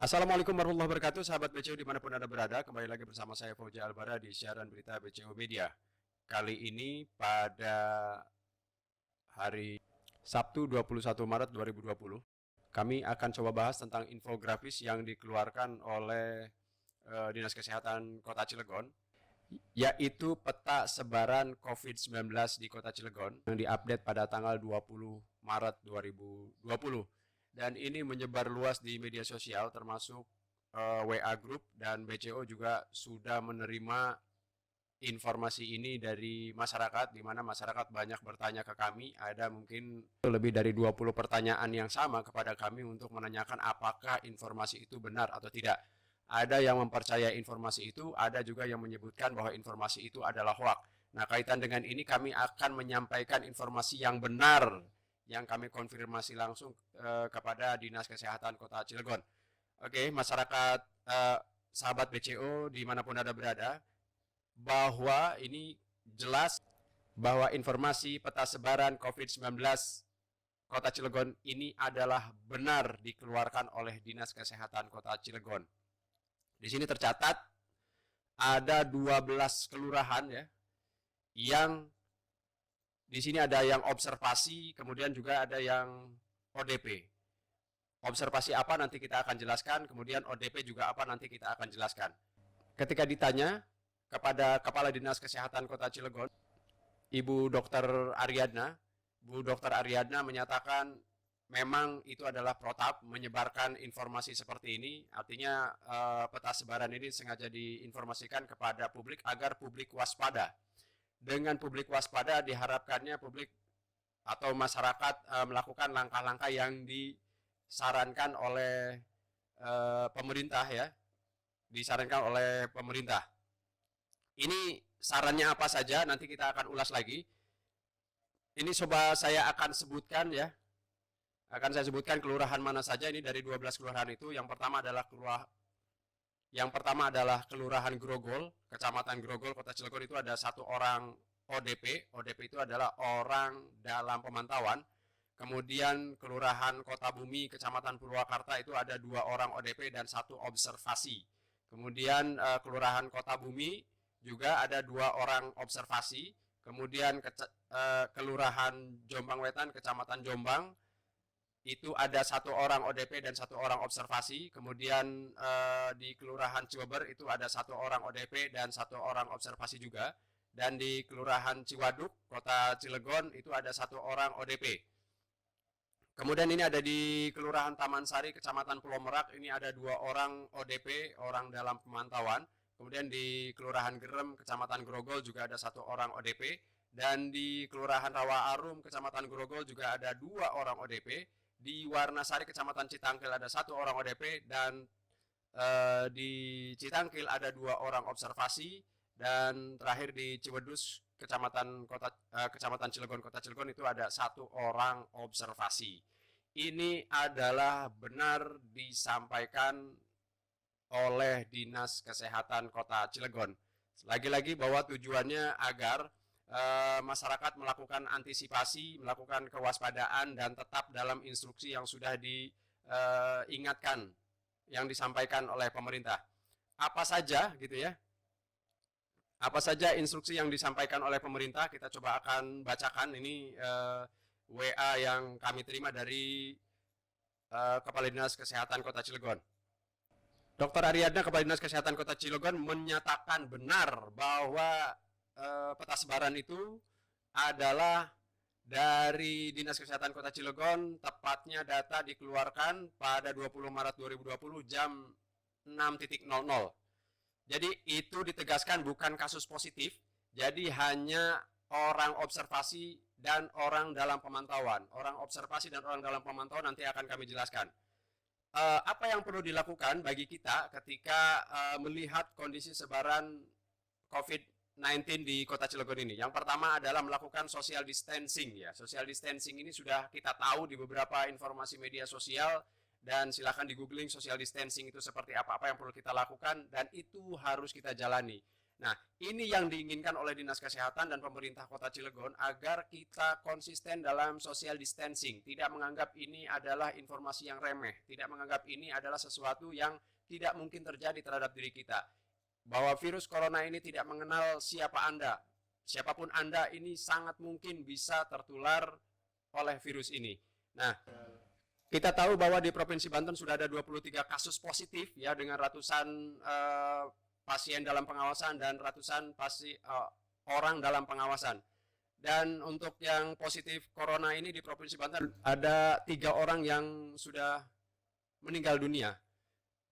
Assalamualaikum warahmatullahi wabarakatuh, sahabat BCO dimanapun Anda berada. Kembali lagi bersama saya Fauzi Albara di siaran berita BCO Media. Kali ini pada hari Sabtu 21 Maret 2020, kami akan coba bahas tentang infografis yang dikeluarkan oleh Dinas Kesehatan Kota Cilegon, yaitu peta sebaran COVID-19 di Kota Cilegon yang diupdate pada tanggal 20 Maret 2020. Dan ini menyebar luas di media sosial termasuk WA Group, dan BCO juga sudah menerima informasi ini dari masyarakat, di mana masyarakat banyak bertanya ke kami. Ada mungkin lebih dari 20 pertanyaan yang sama kepada kami untuk menanyakan apakah informasi itu benar atau tidak. Ada yang mempercayai informasi itu, ada juga yang menyebutkan bahwa informasi itu adalah hoax. Nah, kaitan dengan ini kami akan menyampaikan informasi yang benar yang kami konfirmasi langsung kepada Dinas Kesehatan Kota Cilegon. Oke, masyarakat sahabat BCO dimanapun Anda berada, bahwa ini jelas bahwa informasi peta sebaran COVID-19 Kota Cilegon ini adalah benar dikeluarkan oleh Dinas Kesehatan Kota Cilegon. Di sini tercatat ada 12 kelurahan ya, yang di sini ada yang observasi, kemudian juga ada yang ODP. Observasi apa nanti kita akan jelaskan, kemudian ODP juga apa nanti kita akan jelaskan. Ketika ditanya kepada Kepala Dinas Kesehatan Kota Cilegon, Ibu Dr. Ariadna, Bu Dr. Ariadna menyatakan memang itu adalah protap menyebarkan informasi seperti ini. Artinya peta sebaran ini sengaja diinformasikan kepada publik agar publik waspada. Dengan publik waspada diharapkannya publik atau masyarakat melakukan langkah-langkah yang disarankan oleh pemerintah ya, disarankan oleh pemerintah. Ini sarannya apa saja nanti kita akan ulas lagi. Ini coba saya akan sebutkan ya. Akan saya sebutkan kelurahan mana saja ini dari 12 kelurahan itu. Yang pertama adalah Kelurahan Grogol, Kecamatan Grogol, Kota Cilegon. Itu ada satu orang ODP. ODP itu adalah orang dalam pemantauan. Kemudian Kelurahan Kota Bumi, Kecamatan Purwakarta, itu ada 2 orang ODP dan 1 observasi. Kemudian Kelurahan Kota Bumi juga ada 2 orang observasi. Kemudian Kelurahan Jombang Wetan, Kecamatan Jombang, itu ada 1 orang ODP dan 1 orang observasi. Kemudian di Kelurahan Ciweber itu ada 1 orang ODP dan 1 orang observasi juga. Dan di Kelurahan Ciwaduk, Kota Cilegon, itu ada 1 orang ODP. Kemudian ini ada di Kelurahan Taman Sari, Kecamatan Pulau Merak, ini ada 2 orang ODP, orang dalam pemantauan. Kemudian di Kelurahan Gerem, Kecamatan Grogol, juga ada 1 orang ODP. Dan di Kelurahan Rawa Arum, Kecamatan Grogol, juga ada 2 orang ODP. Di Warnasari, Kecamatan Citangkil, ada 1 orang ODP. Dan di Citangkil ada 2 orang observasi. Dan terakhir di Ciwedus, Kecamatan Cilegon, Kota Cilegon, itu ada 1 orang observasi. Ini adalah benar disampaikan oleh Dinas Kesehatan Kota Cilegon. Lagi-lagi bahwa tujuannya agar masyarakat melakukan antisipasi, melakukan kewaspadaan, dan tetap dalam instruksi yang sudah diingatkan, yang disampaikan oleh pemerintah. Apa saja gitu ya? Apa saja instruksi yang disampaikan oleh pemerintah? Kita coba akan bacakan ini WA yang kami terima dari Kepala Dinas Kesehatan Kota Cilegon. Dr. Ariadna, Kepala Dinas Kesehatan Kota Cilegon, menyatakan benar bahwa peta sebaran itu adalah dari Dinas Kesehatan Kota Cilegon. Tepatnya data dikeluarkan pada 20 Maret 2020 jam 6.00. Jadi itu ditegaskan bukan kasus positif, jadi hanya orang observasi dan orang dalam pemantauan. Orang observasi dan orang dalam pemantauan nanti akan kami jelaskan. Apa yang perlu dilakukan bagi kita ketika melihat kondisi sebaran COVID-19 di Kota Cilegon ini? Yang pertama adalah melakukan social distancing ya. Social distancing ini sudah kita tahu di beberapa informasi media sosial, dan silakan di googling social distancing itu seperti apa yang perlu kita lakukan, dan itu harus kita jalani. Nah, ini yang diinginkan oleh Dinas Kesehatan dan pemerintah Kota Cilegon agar kita konsisten dalam social distancing, tidak menganggap ini adalah informasi yang remeh, tidak menganggap ini adalah sesuatu yang tidak mungkin terjadi terhadap diri kita. Bahwa virus corona ini tidak mengenal siapa Anda. Siapapun Anda ini sangat mungkin bisa tertular oleh virus ini. Nah, kita tahu bahwa di Provinsi Banten sudah ada 23 kasus positif ya dengan ratusan pasien dalam pengawasan dan ratusan orang dalam pengawasan. Dan untuk yang positif corona ini di Provinsi Banten ada 3 orang yang sudah meninggal dunia.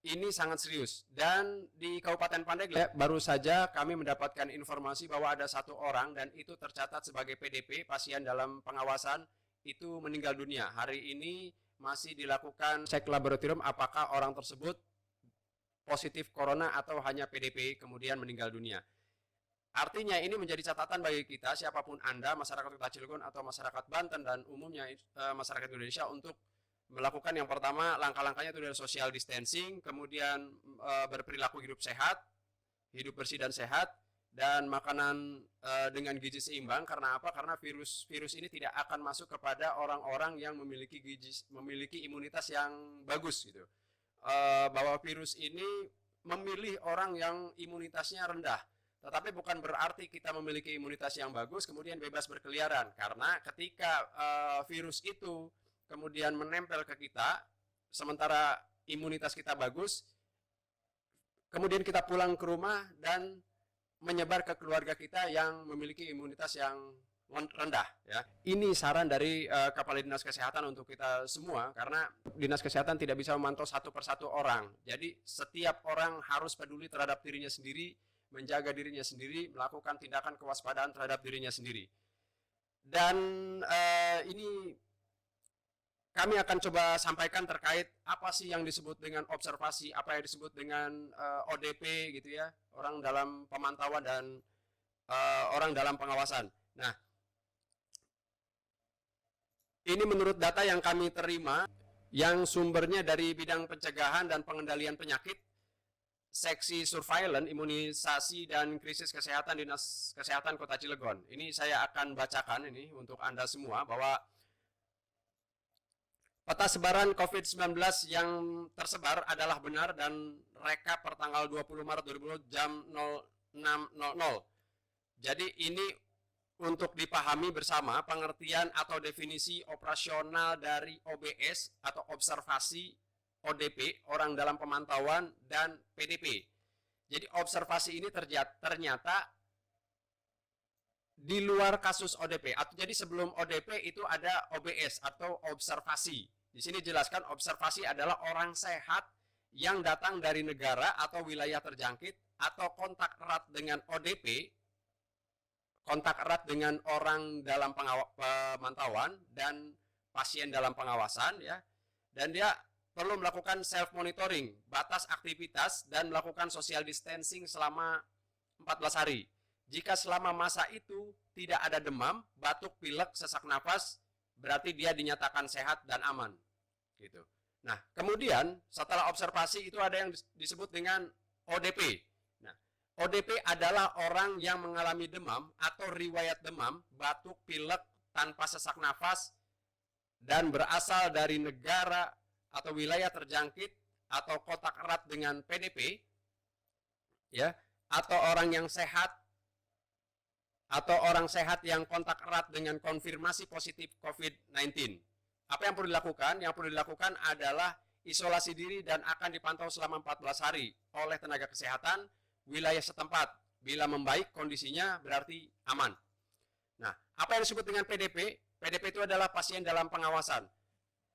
Ini sangat serius. Dan di Kabupaten Pandeglang baru saja kami mendapatkan informasi bahwa ada 1 orang dan itu tercatat sebagai PDP, pasien dalam pengawasan, itu meninggal dunia. Hari ini masih dilakukan cek laboratorium apakah orang tersebut positif corona atau hanya PDP kemudian meninggal dunia. Artinya ini menjadi catatan bagi kita, siapapun Anda, masyarakat Kota Cilegon atau masyarakat Banten dan umumnya masyarakat Indonesia, untuk melakukan yang pertama langkah-langkahnya itu dari social distancing, kemudian berperilaku hidup sehat, hidup bersih dan sehat, dan makanan dengan gizi seimbang. Karena apa? Karena virus ini tidak akan masuk kepada orang-orang yang memiliki imunitas yang bagus gitu. Bahwa virus ini memilih orang yang imunitasnya rendah, tetapi bukan berarti kita memiliki imunitas yang bagus kemudian bebas berkeliaran, karena ketika virus itu kemudian menempel ke kita sementara imunitas kita bagus, kemudian kita pulang ke rumah dan menyebar ke keluarga kita yang memiliki imunitas yang rendah ya. Ini saran dari Kepala Dinas Kesehatan untuk kita semua, karena Dinas Kesehatan tidak bisa memantau satu persatu orang. Jadi setiap orang harus peduli terhadap dirinya sendiri, menjaga dirinya sendiri, melakukan tindakan kewaspadaan terhadap dirinya sendiri. Dan ini kami akan coba sampaikan terkait apa sih yang disebut dengan observasi, apa yang disebut dengan ODP gitu ya, orang dalam pemantauan dan orang dalam pengawasan. Nah, ini menurut data yang kami terima, yang sumbernya dari bidang pencegahan dan pengendalian penyakit, seksi surveillance, imunisasi dan krisis kesehatan Dinas Kesehatan Kota Cilegon. Ini saya akan bacakan ini untuk Anda semua, bahwa peta sebaran COVID-19 yang tersebar adalah benar dan rekap per tanggal 20 Maret 2020 jam 06.00. Jadi ini untuk dipahami bersama pengertian atau definisi operasional dari OBS atau observasi, ODP, orang dalam pemantauan, dan PDP. Jadi observasi ini ternyata di luar kasus ODP. Jadi sebelum ODP itu ada OBS atau observasi. Di sini jelaskan observasi adalah orang sehat yang datang dari negara atau wilayah terjangkit atau kontak erat dengan ODP, kontak erat dengan orang dalam pemantauan dan pasien dalam pengawasan ya. Dan dia perlu melakukan self monitoring, batas aktivitas, dan melakukan social distancing selama 14 hari. Jika selama masa itu tidak ada demam, batuk, pilek, sesak nafas, berarti dia dinyatakan sehat dan aman gitu. Nah, kemudian setelah observasi itu ada yang disebut dengan ODP. ODP adalah orang yang mengalami demam atau riwayat demam, batuk, pilek, tanpa sesak nafas, dan berasal dari negara atau wilayah terjangkit atau kontak erat dengan PDP, ya, atau orang yang sehat, atau orang sehat yang kontak erat dengan konfirmasi positif COVID-19. Apa yang perlu dilakukan? Yang perlu dilakukan adalah isolasi diri dan akan dipantau selama 14 hari oleh tenaga kesehatan wilayah setempat. Bila membaik kondisinya berarti aman. Nah, apa yang disebut dengan PDP? PDP itu adalah pasien dalam pengawasan.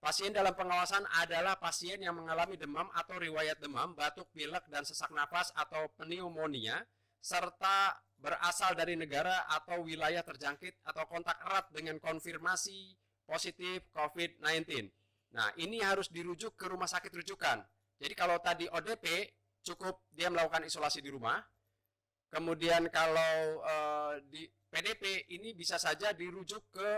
Pasien dalam pengawasan adalah pasien yang mengalami demam atau riwayat demam, batuk, pilek, dan sesak nafas atau pneumonia, serta berasal dari negara atau wilayah terjangkit atau kontak erat dengan konfirmasi positif COVID-19. Nah, ini harus dirujuk ke rumah sakit rujukan. Jadi kalau tadi ODP, cukup dia melakukan isolasi di rumah. Kemudian kalau di PDP ini bisa saja dirujuk ke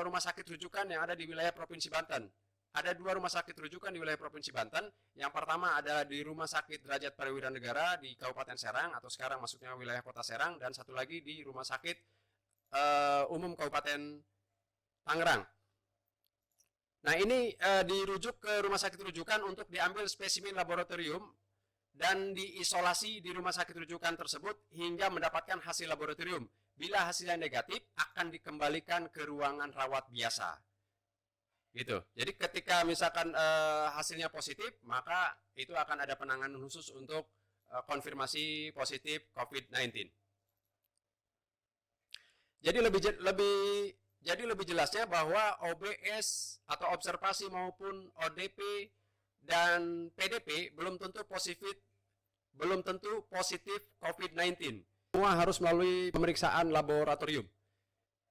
rumah sakit rujukan yang ada di wilayah Provinsi Banten. ada 2 rumah sakit rujukan di wilayah Provinsi Banten. Yang pertama adalah di Rumah Sakit Derajat Perwira Negara di Kabupaten Serang atau sekarang masuknya wilayah Kota Serang, dan satu lagi di Rumah Sakit Umum Kabupaten Tangerang. Nah, ini dirujuk ke rumah sakit rujukan untuk diambil spesimen laboratorium dan diisolasi di rumah sakit rujukan tersebut hingga mendapatkan hasil laboratorium. Bila hasilnya negatif, akan dikembalikan ke ruangan rawat biasa. Gitu. Jadi ketika misalkan hasilnya positif, maka itu akan ada penanganan khusus untuk konfirmasi positif COVID-19. Jadi lebih jelasnya bahwa OBS atau observasi maupun ODP dan PDP belum tentu positif COVID-19. Semua harus melalui pemeriksaan laboratorium.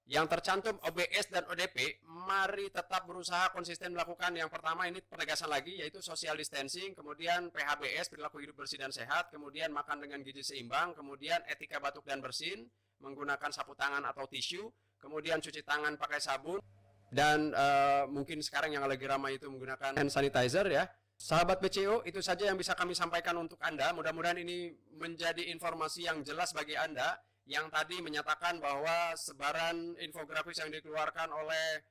Yang tercantum OBS dan ODP, mari tetap berusaha konsisten melakukan yang pertama ini penegasan lagi, yaitu social distancing, kemudian PHBS, perilaku hidup bersih dan sehat, kemudian makan dengan gizi seimbang, kemudian etika batuk dan bersin, menggunakan sapu tangan atau tisu, kemudian cuci tangan pakai sabun, dan mungkin sekarang yang lagi ramai itu menggunakan hand sanitizer ya. Sahabat BCO, itu saja yang bisa kami sampaikan untuk Anda. Mudah-mudahan ini menjadi informasi yang jelas bagi Anda, yang tadi menyatakan bahwa sebaran infografis yang dikeluarkan oleh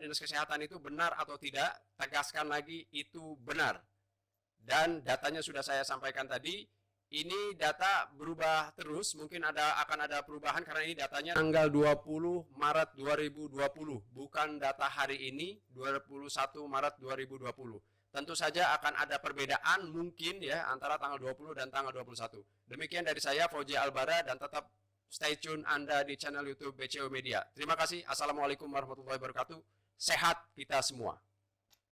Dinas Kesehatan itu benar atau tidak. Tegaskan lagi, itu benar. Dan datanya sudah saya sampaikan tadi. Ini data berubah terus, mungkin akan ada perubahan karena ini datanya tanggal 20 Maret 2020, bukan data hari ini 21 Maret 2020. Tentu saja akan ada perbedaan mungkin ya antara tanggal 20 dan tanggal 21. Demikian dari saya, Fauzi Albara, dan tetap stay tune Anda di channel YouTube BCO Media. Terima kasih. Assalamualaikum warahmatullahi wabarakatuh. Sehat kita semua.